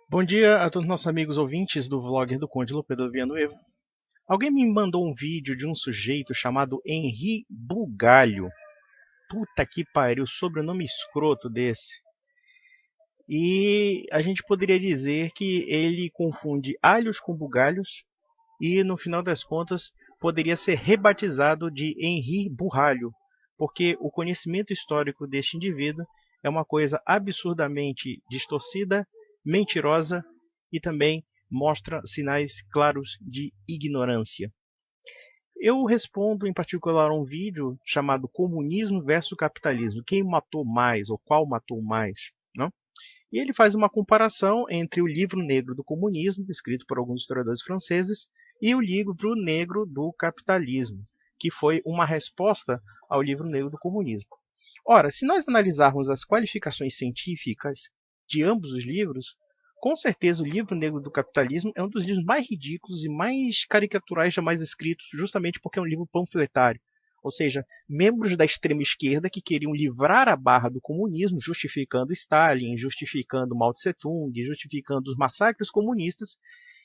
Bom dia a todos os nossos amigos ouvintes do vlogger do Conde Pedro Villanueva. Alguém me mandou um vídeo de um sujeito chamado Henri Bugalho. Puta que pariu, sobrenome escroto desse. E a gente poderia dizer que ele confunde alhos com bugalhos e, no final das contas, poderia ser rebatizado de Henri Burralho, porque o conhecimento histórico deste indivíduo é uma coisa absurdamente distorcida, mentirosa e também mostra sinais claros de ignorância. Eu respondo em particular a um vídeo chamado Comunismo versus Capitalismo. Quem matou mais ou qual matou mais? Não? E ele faz uma comparação entre o livro negro do comunismo, escrito por alguns historiadores franceses, e o livro negro do capitalismo, que foi uma resposta ao livro negro do comunismo. Ora, se nós analisarmos as qualificações científicas de ambos os livros, com certeza o livro negro do capitalismo é um dos livros mais ridículos e mais caricaturais jamais escritos, justamente porque é um livro panfletário. Ou seja, membros da extrema esquerda que queriam livrar a barra do comunismo, justificando Stalin, justificando Mao Tse-tung, justificando os massacres comunistas,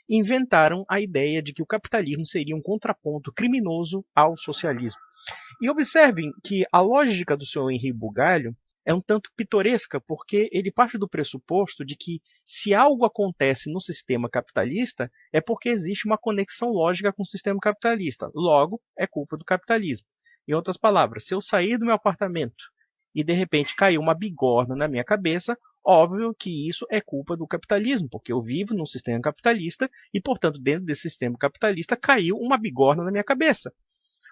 inventaram a ideia de que o capitalismo seria um contraponto criminoso ao socialismo. E observem que a lógica do senhor Henri Bugalho é um tanto pitoresca, porque ele parte do pressuposto de que se algo acontece no sistema capitalista, é porque existe uma conexão lógica com o sistema capitalista. Logo, é culpa do capitalismo. Em outras palavras, se eu sair do meu apartamento e de repente cair uma bigorna na minha cabeça, óbvio que isso é culpa do capitalismo, porque eu vivo num sistema capitalista e, portanto, dentro desse sistema capitalista caiu uma bigorna na minha cabeça.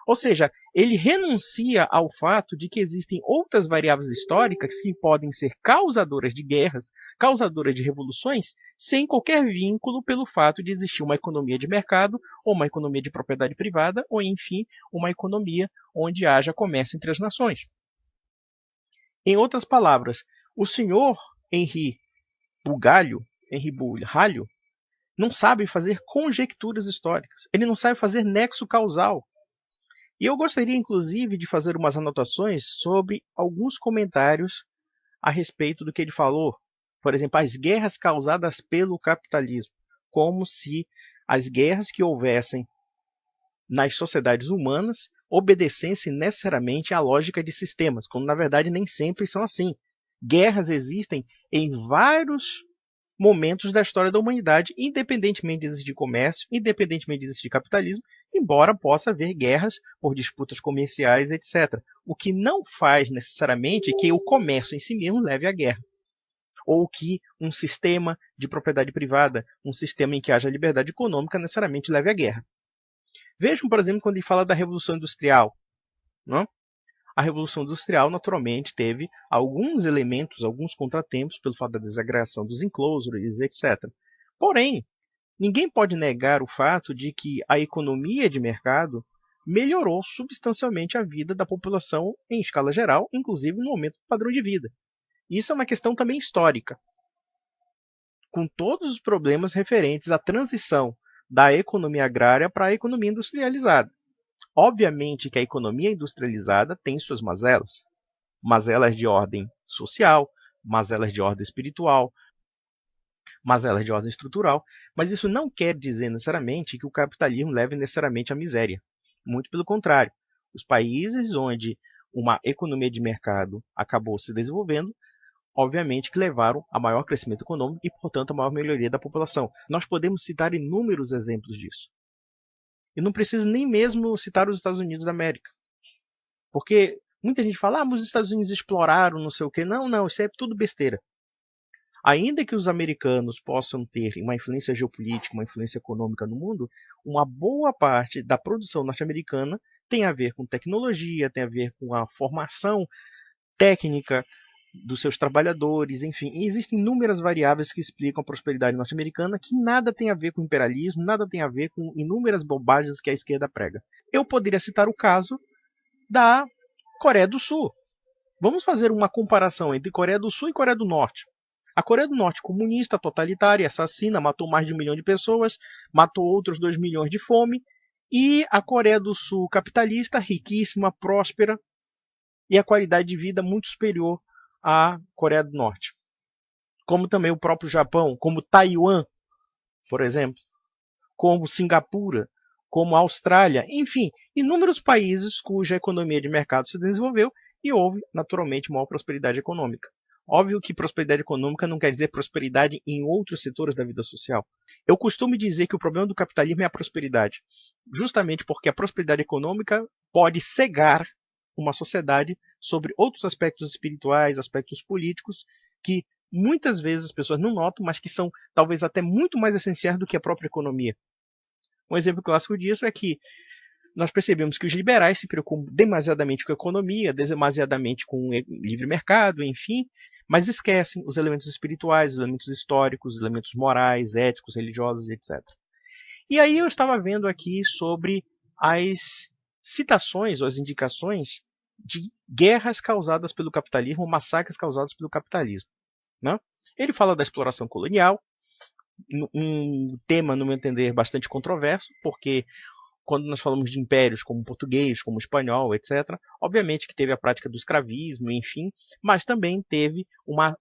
Ou seja, ele renuncia ao fato de que existem outras variáveis históricas que podem ser causadoras de guerras, causadoras de revoluções, sem qualquer vínculo pelo fato de existir uma economia de mercado, ou uma economia de propriedade privada, ou enfim, uma economia onde haja comércio entre as nações. Em outras palavras, o senhor Henri Bugalho, não sabe fazer conjecturas históricas. Ele não sabe fazer nexo causal. E eu gostaria, inclusive, de fazer umas anotações sobre alguns comentários a respeito do que ele falou. Por exemplo, as guerras causadas pelo capitalismo. Como se as guerras que houvessem nas sociedades humanas obedecessem necessariamente à lógica de sistemas, quando na verdade nem sempre são assim. Guerras existem em vários momentos da história da humanidade, independentemente de existir comércio, independentemente de existir capitalismo, embora possa haver guerras por disputas comerciais, etc. O que não faz necessariamente que o comércio em si mesmo leve à guerra. Ou que um sistema de propriedade privada, um sistema em que haja liberdade econômica, necessariamente leve à guerra. Vejam, por exemplo, quando ele fala da Revolução Industrial. Não? A Revolução Industrial, naturalmente, teve alguns elementos, alguns contratempos, pelo fato da desagregação dos enclosures, etc. Porém, ninguém pode negar o fato de que a economia de mercado melhorou substancialmente a vida da população em escala geral, inclusive no aumento do padrão de vida. Isso é uma questão também histórica, com todos os problemas referentes à transição da economia agrária para a economia industrializada. Obviamente que a economia industrializada tem suas mazelas. Mazelas de ordem social, mazelas de ordem espiritual, mazelas de ordem estrutural, mas isso não quer dizer necessariamente que o capitalismo leve necessariamente à miséria. Muito pelo contrário. Os países onde uma economia de mercado acabou se desenvolvendo, obviamente que levaram a maior crescimento econômico e, portanto, a maior melhoria da população. Nós podemos citar inúmeros exemplos disso. E não preciso nem mesmo citar os Estados Unidos da América. Porque muita gente fala, mas os Estados Unidos exploraram, não sei o quê. Não, isso é tudo besteira. Ainda que os americanos possam ter uma influência geopolítica, uma influência econômica no mundo, uma boa parte da produção norte-americana tem a ver com tecnologia, tem a ver com a formação técnica dos seus trabalhadores, enfim. E existem inúmeras variáveis que explicam a prosperidade norte-americana que nada tem a ver com imperialismo, nada tem a ver com inúmeras bobagens que a esquerda prega. Eu poderia citar o caso da Coreia do Sul. Vamos fazer uma comparação entre Coreia do Sul e Coreia do Norte. A Coreia do Norte, comunista, totalitária, assassina, matou mais de 1 milhão de pessoas, matou outros 2 milhões de fome, e a Coreia do Sul, capitalista, riquíssima, próspera, e a qualidade de vida muito superior à Coreia do Norte. como também o próprio Japão, como Taiwan, por exemplo, como Singapura, como a Austrália, enfim, inúmeros países cuja economia de mercado se desenvolveu e houve, naturalmente, maior prosperidade econômica. Óbvio que prosperidade econômica não quer dizer prosperidade em outros setores da vida social. Eu costumo dizer que o problema do capitalismo é a prosperidade, justamente porque a prosperidade econômica pode cegar uma sociedade sobre outros aspectos espirituais, aspectos políticos, que muitas vezes as pessoas não notam, mas que são talvez até muito mais essenciais do que a própria economia. Um exemplo clássico disso é que nós percebemos que os liberais se preocupam demasiadamente com a economia, demasiadamente com o livre mercado, enfim, mas esquecem os elementos espirituais, os elementos históricos, os elementos morais, éticos, religiosos, etc. E aí eu estava vendo aqui sobre as citações ou as indicações de guerras causadas pelo capitalismo, massacres causados pelo capitalismo. Né? Ele fala da exploração colonial, um tema, no meu entender, bastante controverso, porque quando nós falamos de impérios como o português, como o espanhol, etc., obviamente que teve a prática do escravismo, enfim, mas também teve uma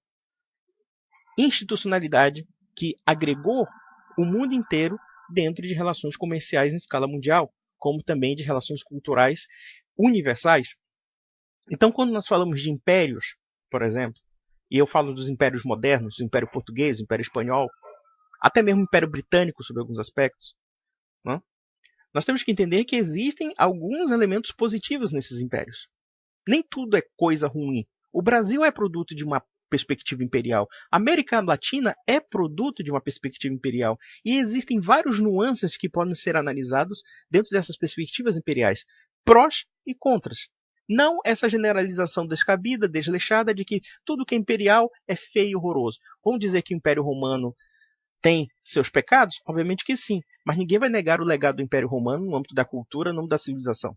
institucionalidade que agregou o mundo inteiro dentro de relações comerciais em escala mundial, como também de relações culturais universais. Então, quando nós falamos de impérios, por exemplo, e eu falo dos impérios modernos, o Império Português, o Império Espanhol, até mesmo o Império Britânico, sob alguns aspectos, né? Nós temos que entender que existem alguns elementos positivos nesses impérios. Nem tudo é coisa ruim. O Brasil é produto de uma perspectiva imperial. A América Latina é produto de uma perspectiva imperial. E existem vários nuances que podem ser analisados dentro dessas perspectivas imperiais. Prós e contras. Não essa generalização descabida, desleixada, de que tudo que é imperial é feio e horroroso. Vamos dizer que o Império Romano tem seus pecados? Obviamente que sim, mas ninguém vai negar o legado do Império Romano no âmbito da cultura, no âmbito da civilização.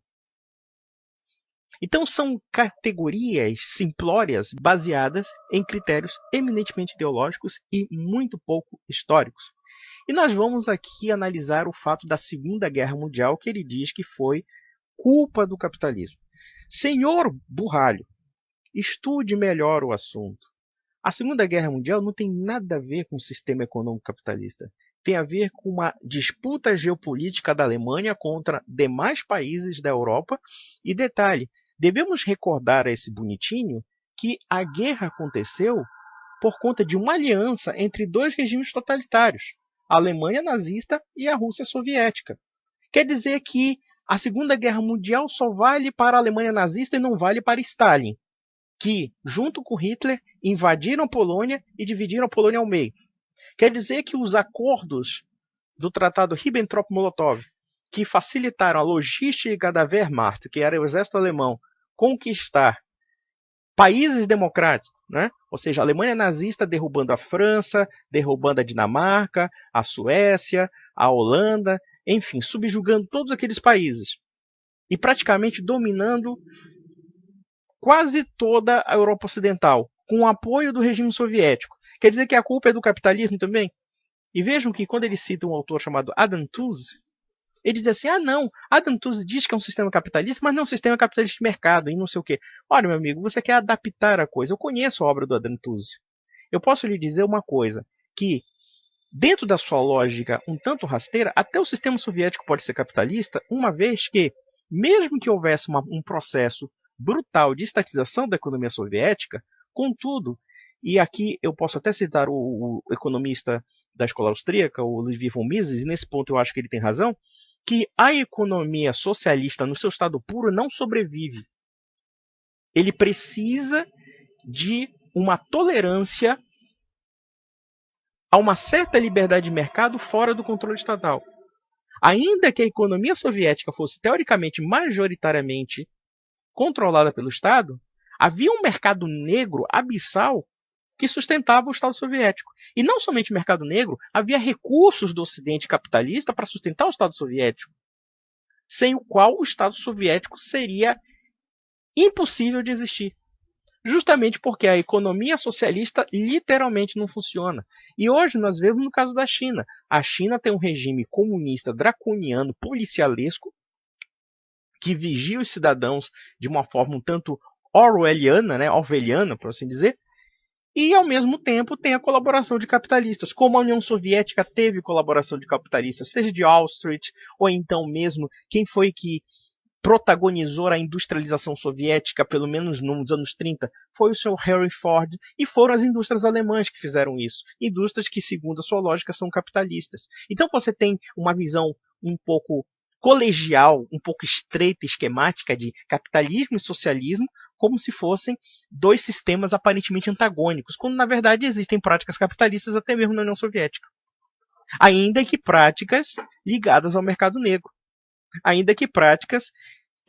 Então são categorias simplórias baseadas em critérios eminentemente ideológicos e muito pouco históricos. E nós vamos aqui analisar o fato da Segunda Guerra Mundial, que ele diz que foi culpa do capitalismo. Senhor Burralho, estude melhor o assunto. A Segunda Guerra Mundial não tem nada a ver com o sistema econômico capitalista. Tem a ver com uma disputa geopolítica da Alemanha contra demais países da Europa. E detalhe, devemos recordar a esse bonitinho que a guerra aconteceu por conta de uma aliança entre dois regimes totalitários, a Alemanha nazista e a Rússia soviética. Quer dizer que a Segunda Guerra Mundial só vale para a Alemanha nazista e não vale para Stalin, que, junto com Hitler, invadiram a Polônia e dividiram a Polônia ao meio. Quer dizer que os acordos do Tratado Ribbentrop-Molotov, que facilitaram a logística da Wehrmacht, que era o exército alemão, conquistar países democráticos, né? Ou seja, a Alemanha nazista derrubando a França, derrubando a Dinamarca, a Suécia, a Holanda, enfim, subjugando todos aqueles países e praticamente dominando quase toda a Europa Ocidental, com o apoio do regime soviético. Quer dizer que a culpa é do capitalismo também? E vejam que quando ele cita um autor chamado Adam Tooze, ele diz assim, não, Adam Tooze diz que é um sistema capitalista, mas não é um sistema capitalista de mercado, e não sei o quê. Olha, meu amigo, você quer adaptar a coisa. Eu conheço a obra do Adam Tooze. Eu posso lhe dizer uma coisa, que dentro da sua lógica um tanto rasteira, até o sistema soviético pode ser capitalista, uma vez que, mesmo que houvesse um processo brutal de estatização da economia soviética, contudo, e aqui eu posso até citar o economista da escola austríaca, o Ludwig von Mises, e nesse ponto eu acho que ele tem razão, que a economia socialista no seu estado puro não sobrevive. Ele precisa de uma tolerância a uma certa liberdade de mercado fora do controle estatal. Ainda que a economia soviética fosse teoricamente majoritariamente controlada pelo Estado, havia um mercado negro abissal que sustentava o Estado soviético. E não somente o mercado negro, havia recursos do Ocidente capitalista para sustentar o Estado soviético, sem o qual o Estado soviético seria impossível de existir. Justamente porque a economia socialista literalmente não funciona. E hoje nós vemos no caso da China. A China tem um regime comunista draconiano, policialesco, que vigia os cidadãos de uma forma um tanto orwelliana, né, orwelliana, por assim dizer, e, ao mesmo tempo, tem a colaboração de capitalistas, como a União Soviética teve colaboração de capitalistas, seja de Wall Street, ou então mesmo quem foi que protagonizou a industrialização soviética, pelo menos nos anos 30, foi o Sr. Henry Ford, e foram as indústrias alemãs que fizeram isso. Indústrias que, segundo a sua lógica, são capitalistas. Então você tem uma visão um pouco colegial, um pouco estreita, esquemática de capitalismo e socialismo, como se fossem dois sistemas aparentemente antagônicos, quando na verdade existem práticas capitalistas até mesmo na União Soviética. Ainda que práticas ligadas ao mercado negro. Ainda que práticas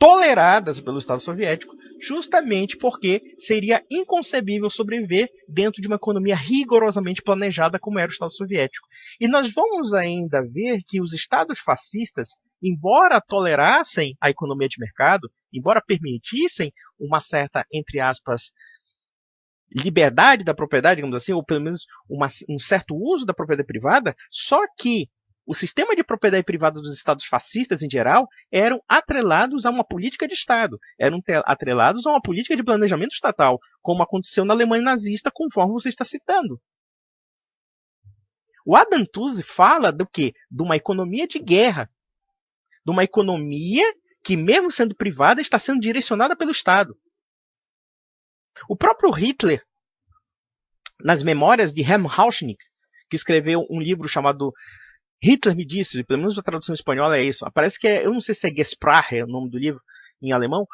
toleradas pelo Estado soviético, justamente porque seria inconcebível sobreviver dentro de uma economia rigorosamente planejada como era o Estado soviético. E nós vamos ainda ver que os estados fascistas, embora tolerassem a economia de mercado, embora permitissem uma certa, entre aspas, liberdade da propriedade, digamos assim, ou pelo menos um certo uso da propriedade privada, só que o sistema de propriedade privada dos estados fascistas, em geral, eram atrelados a uma política de Estado, eram atrelados a uma política de planejamento estatal, como aconteceu na Alemanha nazista, conforme você está citando. O Adam Tooze fala do quê? De uma economia de guerra, de uma economia que, mesmo sendo privada, está sendo direcionada pelo Estado. O próprio Hitler, nas memórias de Helmut Rauschning, que escreveu um livro chamado Hitler me disse, pelo menos a tradução espanhola é isso. Parece que eu não sei se é Gesprache o nome do livro em alemão,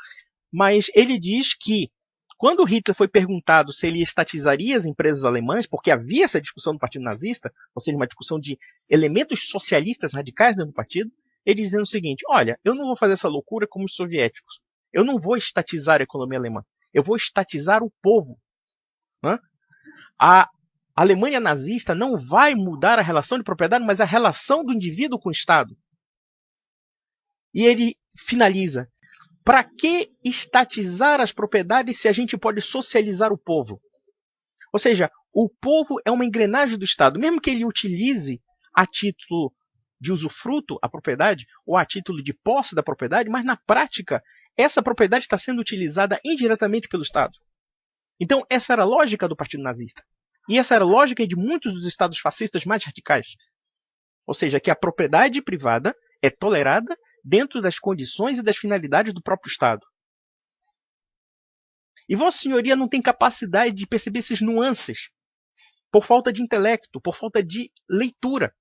mas ele diz que quando Hitler foi perguntado se ele estatizaria as empresas alemãs, porque havia essa discussão no Partido Nazista, ou seja, uma discussão de elementos socialistas radicais dentro do partido, ele dizendo o seguinte: olha, eu não vou fazer essa loucura como os soviéticos. Eu não vou estatizar a economia alemã. Eu vou estatizar o povo. A Alemanha nazista não vai mudar a relação de propriedade, mas a relação do indivíduo com o Estado. E ele finaliza: para que estatizar as propriedades se a gente pode socializar o povo? Ou seja, o povo é uma engrenagem do Estado. Mesmo que ele utilize a título de usufruto a propriedade, ou a título de posse da propriedade, mas na prática, essa propriedade está sendo utilizada indiretamente pelo Estado. Então, essa era a lógica do Partido Nazista. E essa era a lógica de muitos dos estados fascistas mais radicais. Ou seja, que a propriedade privada é tolerada dentro das condições e das finalidades do próprio Estado. E Vossa Senhoria não tem capacidade de perceber esses nuances, por falta de intelecto, por falta de leitura.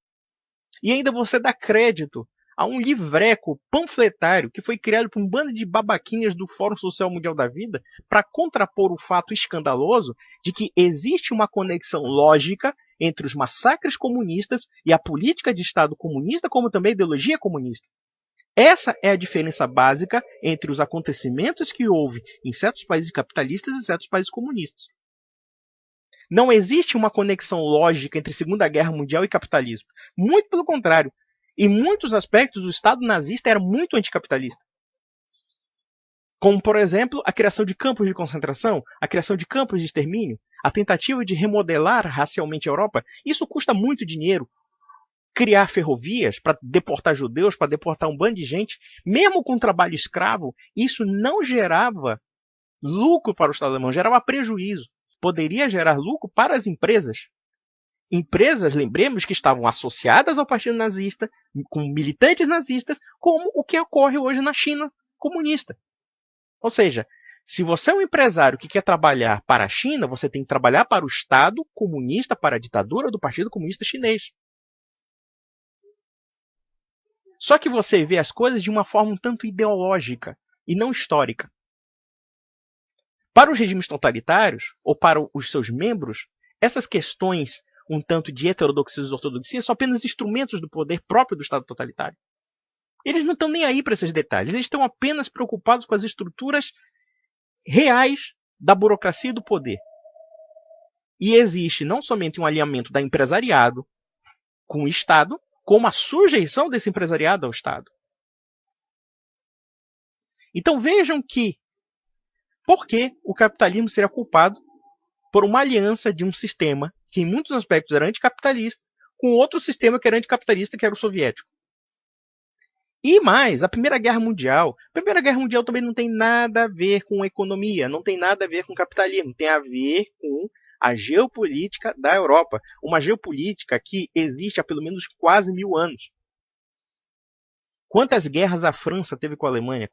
E ainda você dá crédito a um livreco panfletário que foi criado por um bando de babaquinhas do Fórum Social Mundial da Vida para contrapor o fato escandaloso de que existe uma conexão lógica entre os massacres comunistas e a política de Estado comunista, como também a ideologia comunista. Essa é a diferença básica entre os acontecimentos que houve em certos países capitalistas e certos países comunistas. Não existe uma conexão lógica entre Segunda Guerra Mundial e capitalismo. Muito pelo contrário. Em muitos aspectos, o Estado nazista era muito anticapitalista. Como, por exemplo, a criação de campos de concentração, a criação de campos de extermínio, a tentativa de remodelar racialmente a Europa. Isso custa muito dinheiro. Criar ferrovias para deportar judeus, para deportar um bando de gente, mesmo com trabalho escravo, isso não gerava lucro para o Estado alemão, gerava prejuízo. Poderia gerar lucro para as empresas. Empresas, lembremos, que estavam associadas ao Partido Nazista, com militantes nazistas, como o que ocorre hoje na China comunista. Ou seja, se você é um empresário que quer trabalhar para a China, você tem que trabalhar para o Estado comunista, para a ditadura do Partido Comunista Chinês. Só que você vê as coisas de uma forma um tanto ideológica e não histórica. Para os regimes totalitários, ou para os seus membros, essas questões um tanto de heterodoxia e ortodoxia são apenas instrumentos do poder próprio do Estado totalitário. Eles não estão nem aí para esses detalhes, eles estão apenas preocupados com as estruturas reais da burocracia e do poder. E existe não somente um alinhamento da empresariado com o Estado, como a sujeição desse empresariado ao Estado. Então vejam que, por que o capitalismo seria culpado por uma aliança de um sistema que em muitos aspectos era anticapitalista, com outro sistema que era anticapitalista, que era o soviético. E mais, a Primeira Guerra Mundial. A Primeira Guerra Mundial também não tem nada a ver com economia, não tem nada a ver com capitalismo, tem a ver com a geopolítica da Europa. Uma geopolítica que existe há pelo menos quase 1000 anos. Quantas guerras a França teve com a Alemanha?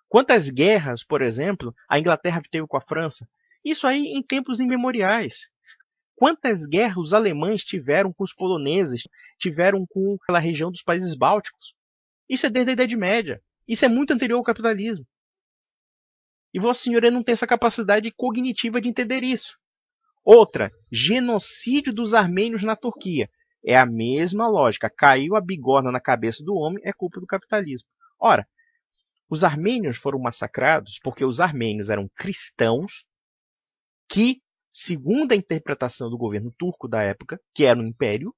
Quantas guerras, por exemplo, a Inglaterra teve com a França? Isso aí em tempos imemoriais. Quantas guerras os alemães tiveram com os poloneses, tiveram com aquela região dos países bálticos? Isso é desde a Idade Média. Isso é muito anterior ao capitalismo. E Vossa Senhoria não tem essa capacidade cognitiva de entender isso. Outra, genocídio dos armênios na Turquia. É a mesma lógica. Caiu a bigorna na cabeça do homem, é culpa do capitalismo. Ora, os armênios foram massacrados porque os armênios eram cristãos que, segundo a interpretação do governo turco da época, que era um império,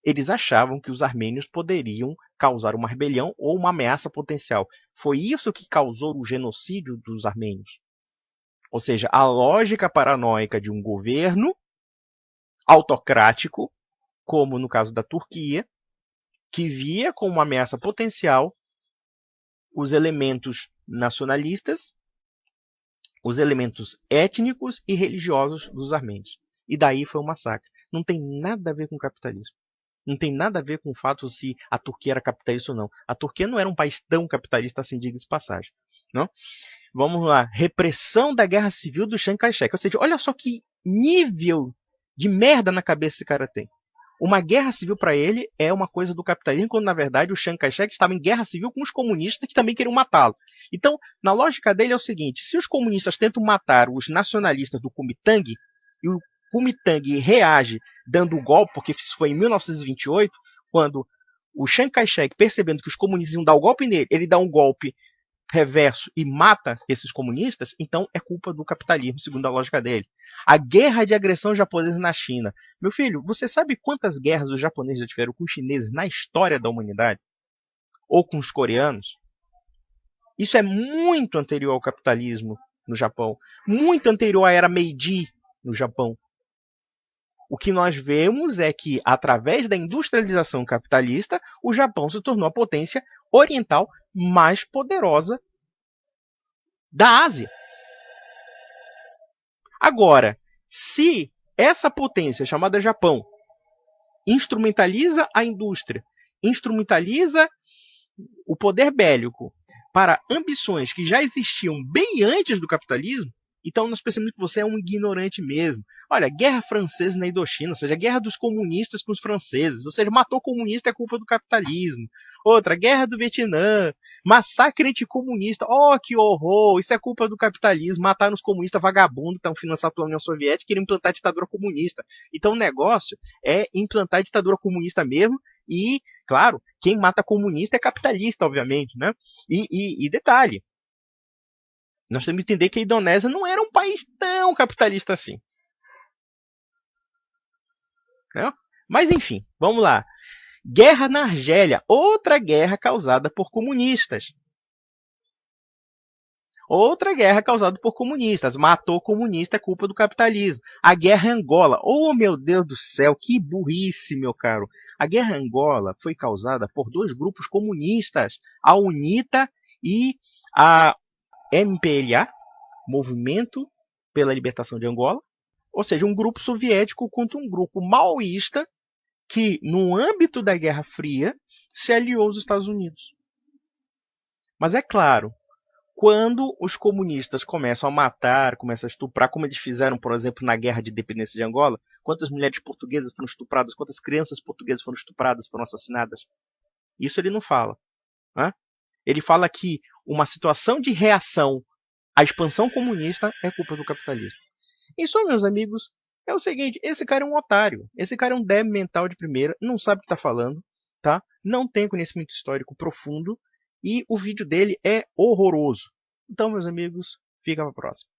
eles achavam que os armênios poderiam causar uma rebelião ou uma ameaça potencial. Foi isso que causou o genocídio dos armênios. Ou seja, a lógica paranoica de um governo autocrático, como no caso da Turquia, que via como uma ameaça potencial os elementos nacionalistas, os elementos étnicos e religiosos dos armênios. E daí foi um massacre. Não tem nada a ver com o capitalismo. Não tem nada a ver com o fato se a Turquia era capitalista ou não. A Turquia não era um país tão capitalista assim, diga-se passagem. Não? Vamos lá. Repressão da guerra civil do Chiang Kai-shek. Ou seja, olha só que nível de merda na cabeça esse cara tem. Uma guerra civil para ele é uma coisa do capitalismo, quando na verdade o Chiang Kai-shek estava em guerra civil com os comunistas que também queriam matá-lo. Então, na lógica dele é o seguinte, se os comunistas tentam matar os nacionalistas do Kuomintang, e o Kuomintang reage dando o golpe, porque isso foi em 1928, quando o Chiang Kai-shek, percebendo que os comunistas iam dar o golpe nele, ele dá um golpe reverso e mata esses comunistas, então é culpa do capitalismo, segundo a lógica dele. A guerra de agressão japonesa na China. Meu filho, você sabe quantas guerras os japoneses já tiveram com os chineses na história da humanidade? Ou com os coreanos? Isso é muito anterior ao capitalismo no Japão. Muito anterior à era Meiji no Japão. O que nós vemos é que, através da industrialização capitalista, o Japão se tornou a potência oriental mais poderosa da Ásia. Agora, se essa potência chamada Japão instrumentaliza a indústria, instrumentaliza o poder bélico para ambições que já existiam bem antes do capitalismo, então nós percebemos que você é um ignorante mesmo. Olha, guerra francesa na Indochina, ou seja, a guerra dos comunistas com os franceses, ou seja, matou comunista é culpa do capitalismo. Outra, guerra do Vietnã, massacre anticomunista, oh que horror, isso é culpa do capitalismo, mataram os comunistas vagabundos que estão financiados pela União Soviética e queriam implantar a ditadura comunista. Então o negócio é implantar a ditadura comunista mesmo e, claro, quem mata comunista é capitalista, obviamente, né? E detalhe, nós temos que entender que a Indonésia não era um país tão capitalista assim. Não? Mas enfim, vamos lá. Guerra na Argélia, outra guerra causada por comunistas. Outra guerra causada por comunistas. Matou comunista, é culpa do capitalismo. A guerra em Angola. Oh, meu Deus do céu, que burrice, meu caro. A guerra em Angola foi causada por dois grupos comunistas, a UNITA e a MPLA, Movimento pela Libertação de Angola, ou seja, um grupo soviético contra um grupo maoísta que, no âmbito da Guerra Fria, se aliou aos Estados Unidos. Mas é claro, quando os comunistas começam a matar, começam a estuprar, como eles fizeram, por exemplo, na Guerra de Independência de Angola, quantas mulheres portuguesas foram estupradas, quantas crianças portuguesas foram estupradas, foram assassinadas? Isso ele não fala. Né? Ele fala que uma situação de reação à expansão comunista é culpa do capitalismo. Em suma, meus amigos, é o seguinte, esse cara é um otário, esse cara é um débil mental de primeira, não sabe o que está falando, tá? Não tem conhecimento histórico profundo e o vídeo dele é horroroso. Então, meus amigos, fica para a próxima.